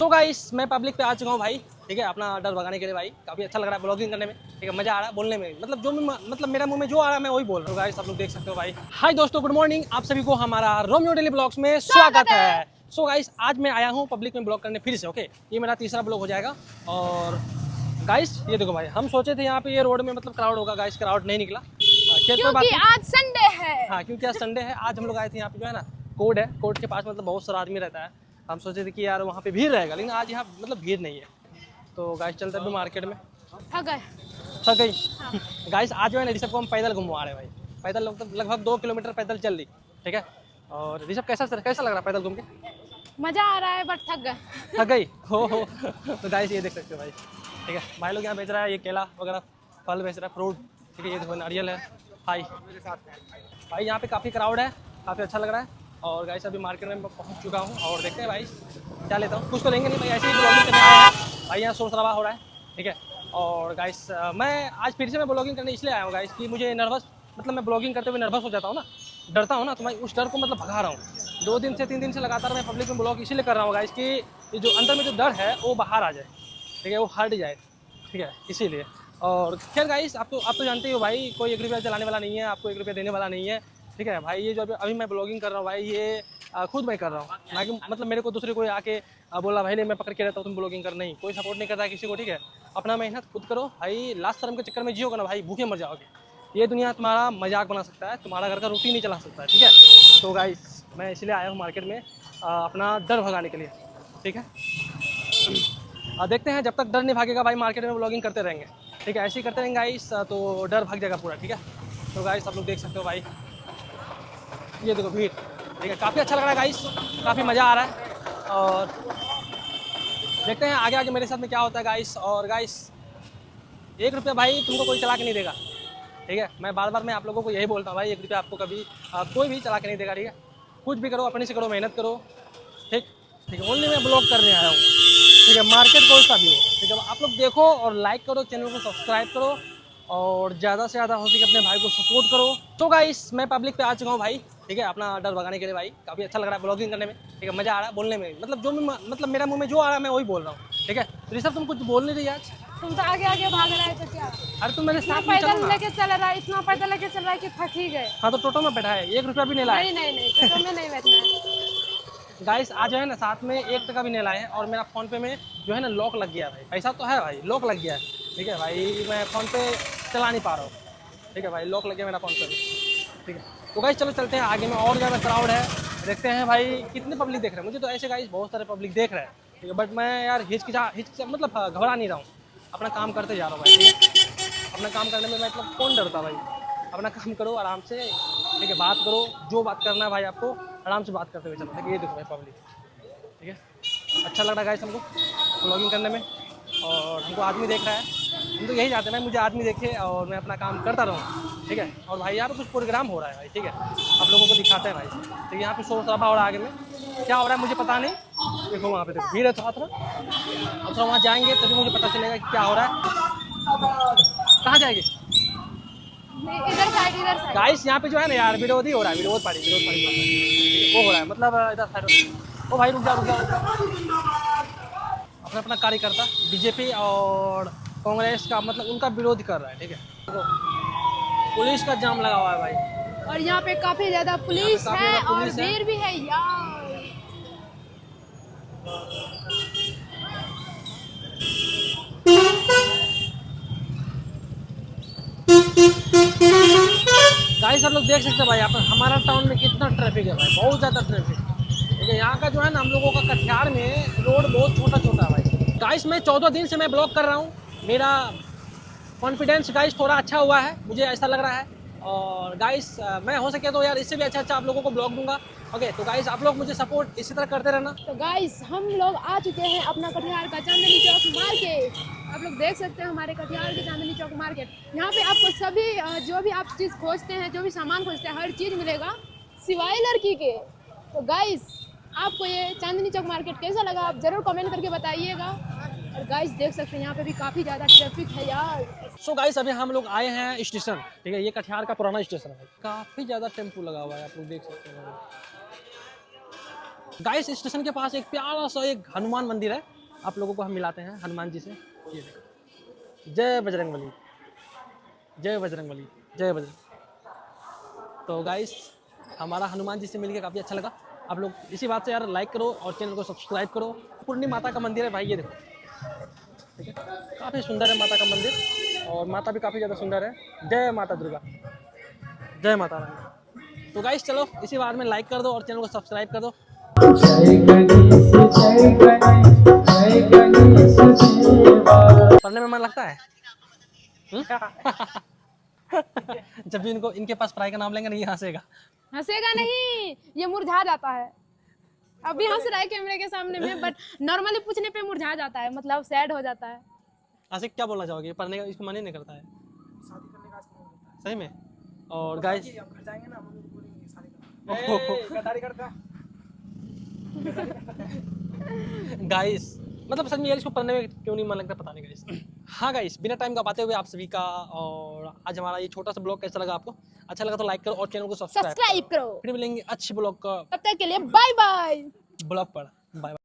तो गाइस मैं पब्लिक पे आ चुका हूँ भाई, ठीक है, अपना डर भगाने के लिए भाई। काफ़ी अच्छा लग रहा है ब्लॉगिंग करने में, ठीक है, मज़ा आ रहा है बोलने में, मतलब जो मतलब मेरा मुंह में जो आ रहा है मैं वही बोल रहा हूँ गाइस, आप लोग देख सकते हो भाई। हाय दोस्तों, गुड मॉर्निंग, आप सभी को हमारा रोमियो डेली ब्लॉग्स में स्वागत है। सो गाइस आज मैं आया हूँ पब्लिक में ब्लॉग करने फिर से, ओके, ये मेरा तीसरा ब्लॉग हो जाएगा। और गाइस ये देखो भाई, हम सोचे थे यहाँ पे ये रोड में मतलब क्राउड होगा, गाइस क्राउड नहीं निकला, क्योंकि आज संडे है। हाँ, क्योंकि आज संडे है। आज हम लोग आए थे यहाँ पे, जो है ना कोर्ट है, कोर्ट के पास मतलब बहुत सारा आदमी रहता है। हम सोचे थे कि यार वहाँ पे भीड़ रहेगा, लेकिन आज यहाँ मतलब भीड़ नहीं है। तो गाइस चलते हैं मार्केट में। थक गई गाइस। आज जो है ना ऋषभ को हम पैदल घुमवा रहे हैं भाई, पैदल लगभग 2 किलोमीटर पैदल चल ली, ठीक है। और ऋषभ कैसा कैसा लग रहा है पैदल घूम के? मजा आ रहा है बट थक गई हो। तो गाइस ये देख सकते हो भाई, ठीक है, भाई लोग यहाँ बेच रहा है, ये केला वगैरह फल बेच रहा है, फ्रूट, ठीक है, ये देखो नारियल है। हाई भाई, यहाँ पे काफ़ी क्राउड है, काफ़ी अच्छा लग रहा है। और गाइस अभी मार्केट में पहुँच चुका हूँ और देखते हैं भाई क्या लेता हूँ। कुछ तो लेंगे नहीं भाई, ऐसे ही ब्लॉगिंग करने आया है भाई, यहाँ शोर शराबा हो रहा है, ठीक है। और गाइस मैं आज फिर से मैं ब्लॉगिंग करने इसलिए आया हूँ गाइस कि मुझे नर्वस, मतलब मैं ब्लॉगिंग करते हुए नर्वस हो जाता हूँ ना, डरता हूँ ना, तो मैं उस डर को मतलब भगा रहा हूँ। 2 दिन से 3 दिन से लगातार मैं पब्लिक में ब्लॉग इसीलिए कर रहा हूँ गाइस कि ये जो अंदर में जो डर है वो बाहर आ जाए, ठीक है, वो हट जाए, ठीक है, इसीलिए। और खैर गाइस आप तो जानते ही हो भाई, कोई 1 रुपया चलाने वाला नहीं है, आपको 1 रुपया देने वाला नहीं है, ठीक है भाई। ये जो अभी मैं ब्लॉगिंग कर रहा हूँ भाई, ये खुद मैं कर रहा हूँ ना कि मतलब मेरे को दूसरे कोई आके बोला भाई नहीं मैं पकड़ के रहता हूँ तुम ब्लॉगिंग कर, नहीं, कोई सपोर्ट नहीं करता है किसी को, ठीक है। अपना मेहनत खुद करो भाई, लास्ट शर्म के चक्कर में जियोगे ना भाई, भूखे मर जाओगे। ये दुनिया तुम्हारा मजाक बना सकता है, तुम्हारा घर का रोटी नहीं चला सकता है, ठीक है। तो गाइस मैं इसलिए आया हूँ मार्केट में अपना डर भगाने के लिए, ठीक है। देखते हैं, जब तक डर नहीं भागेगा भाई मार्केट में ब्लॉगिंग करते रहेंगे, ठीक है, ऐसे ही करते रहेंगे गाइस, तो डर भाग जाएगा पूरा, ठीक है। तो गाइस आप लोग देख सकते हो भाई, ये देखो भीड़, ठीक है, काफ़ी अच्छा लग रहा है गाइस, काफ़ी मज़ा आ रहा है। और देखते हैं आगे आगे मेरे साथ में क्या होता है गाइस। और गाइस 1 रुपया भाई तुमको कोई चला के नहीं देगा, ठीक है। मैं बार बार मैं आप लोगों को यही बोलता हूँ भाई, 1 रुपया आपको कभी कोई भी चला के नहीं देगा, ठीक है। कुछ भी करो अपने से करो, मेहनत करो, ठीक, ठीक है। ओनली मैं ब्लॉग करने आया हूँ, ठीक है, मार्केट कोई सा भी हो, ठीक है। आप लोग देखो और लाइक करो, चैनल को सब्सक्राइब करो और ज़्यादा से ज़्यादा हो सके अपने भाई को सपोर्ट करो। तो गाइस मैं पब्लिक पे आ चुका हूँ भाई, ठीक है, अपना डर भगाने के लिए भाई। काफ़ी अच्छा लग रहा है ब्लॉगिंग करने में, ठीक है, मज़ा आ रहा है बोलने में, मतलब जो मतलब मेरा मुंह में जो आ रहा है मैं वही बोल रहा हूँ, ठीक है। तो ऋषभ तुम कुछ बोल नहीं रही आज? तुम तो आगे आगे भाग रहा है तो क्या? अरे तुम मेरे साथ में चलो पैदल ना। लेके चल रहा है, इतना पैदल लेके चल रहा है कि थक ही गए। हाँ तो टोटो में बैठा है, 1 रुपया भी नहीं लाया। नहीं नहीं नहीं, तो में नहीं बैठना है। गाइस आज जो है ना साथ में 1 टका भी नहीं लाए हैं। और मेरा फ़ोन पे में जो है ना लॉक लग गया है भाई, पैसा तो है भाई, लॉक लग गया है, ठीक है भाई, मैं फ़ोन पे चला नहीं पा रहा हूँ, ठीक है भाई, लॉक लग गया मेरा फ़ोन पे भी, ठीक है। तो गाइस चलो चलते हैं आगे में, और ज़्यादा क्राउड है, देखते हैं भाई कितने पब्लिक देख रहे हैं। मुझे तो ऐसे गाइस बहुत सारे पब्लिक देख रहे हैं, ठीक है, बट मैं यार हिचकिचा मतलब घबरा नहीं रहा हूँ, अपना काम करते जा रहा हूँ भाई, ठीक है। अपना काम करने में मतलब कौन डरता भाई, अपना काम करो आराम से, ठीक है, बात करो, जो बात करना है भाई आपको आराम से बात करते हुए चलो, ठीक है। ये देखो भाई पब्लिक, ठीक है, अच्छा लग रहा है गाइस हमको ब्लॉगिंग करने में। और हमको आदमी देख रहा है, हम तो यही चाहते हैं भाई, मुझे आदमी देखे और मैं अपना काम करता रहूँ, ठीक है। और भाई यहाँ पे कुछ प्रोग्राम हो रहा है भाई, ठीक है, आप लोगों को दिखाते हैं भाई। तो यहाँ पे शोर शराबा हो रहा है, आगे में क्या हो रहा है मुझे पता नहीं, देखो वहाँ पे देखो भीड़ है थोड़ा थोड़ा, अब थोड़ा वहाँ जाएंगे तभी मुझे पता चलेगा कि क्या हो रहा है। कहाँ जाएंगे इधर साइड इधर साइड। गाइस? यहाँ पे जो है ना यार विरोध ही हो रहा है, विरोध पार्टी वो हो रहा है, मतलब इधर साइड। ओ भाई रुक जा रुक जा रुक जा। अपना अपना कार्यकर्ता बीजेपी और कांग्रेस का मतलब उनका विरोध कर रहा है, ठीक है। तो पुलिस का जाम लगा हुआ है भाई, और यहाँ पे काफी ज्यादा पुलिस काफी है ज्यादा और पुलिस है। भीड़ भी है यार। गाइस आप लोग देख सकते हैं भाई, यहाँ पर हमारा टाउन में कितना ट्रैफिक है भाई, बहुत ज़्यादा ट्रैफिक, ठीक है। यहाँ का जो है ना हम लोगों का कटिहार में रोड बहुत छोटा छोटा है भाई। गाइस मैं 14 दिन से मैं ब्लॉग कर रहा हूँ, मेरा कॉन्फिडेंस गाइस थोड़ा अच्छा हुआ है, मुझे ऐसा लग रहा है। और गाइस मैं हो सके तो यार इससे भी अच्छा अच्छा आप लोगों को ब्लॉग दूंगा, ओके। तो गाइस आप लोग मुझे सपोर्ट इसी तरह करते रहना। तो गाइस हम लोग आ चुके हैं अपना कटिहार का चांदनी चौक मार्केट। आप लोग देख सकते हैं हमारे कटिहार के चांदनी चौक मार्केट। यहाँ पे आपको सभी जो भी आप चीज़ खोजते हैं, जो भी सामान खोजते हैं, हर चीज़ मिलेगा सिवाय लड़की के। तो गाइस आपको ये चांदनी चौक मार्केट कैसा लगा आप ज़रूर कमेंट करके बताइएगा। और गाइस देख सकते हैं यहाँ पे भी काफ़ी ज़्यादा ट्रैफिक है यार। सो गाइस अभी हम लोग आए हैं स्टेशन, ठीक है, ये कटिहार का पुराना स्टेशन है, काफ़ी ज़्यादा टेम्पो लगा हुआ है, आप लोग देख सकते हैं। गाइस स्टेशन के पास एक प्यारा सा एक हनुमान मंदिर है, आप लोगों को हम मिलाते हैं हनुमान जी से। ये देखो, जय बजरंगबली, जय बजरंगबली, जय बजरंग। तो गाइस हमारा हनुमान जी से मिलकर काफ़ी अच्छा लगा। आप लोग इसी बात से यार लाइक करो और चैनल को सब्सक्राइब करो। पूर्णी माता का मंदिर है भाई, ये देखो, ठीक है, काफ़ी सुंदर है माता का मंदिर और माता भी काफ़ी ज़्यादा सुंदर है। जय माता दुर्गा, जय माता रानी। तो गाइस चलो इसी बात में लाइक कर दो और चैनल को सब्सक्राइब कर दो। पढ़ने में मन लगता है जब भी इनको इनके पास पढ़ाई का नाम लेंगे नहीं हंसेगा। हंसेगा नहीं, ये मुरझा जाता है। अभी हंस रहा है कैमरे के सामने में, बट नॉर्मली पूछने पे मुरझा जाता है, मतलब सैड हो जाता है। आशिक क्या बोलना चाहोगे, पढ़ने का इसको मन ही नहीं करता है सही में? और गाइस गाइस मतलब सच में यार इसको पढ़ने में क्यों नहीं मन लगता पता नहीं गाइस। हाँ गाइस बिना टाइम का बातें हुए आप सभी का, और आज हमारा ये छोटा सा ब्लॉग कैसा लगा आपको? अच्छा लगा तो लाइक करो और चैनल को सब्सक्राइब सब्सक्राइब करो। फिर मिलेंगे अच्छी ब्लॉग का तब तक के लिए बाय बाय। ब्लॉग पर। बाय।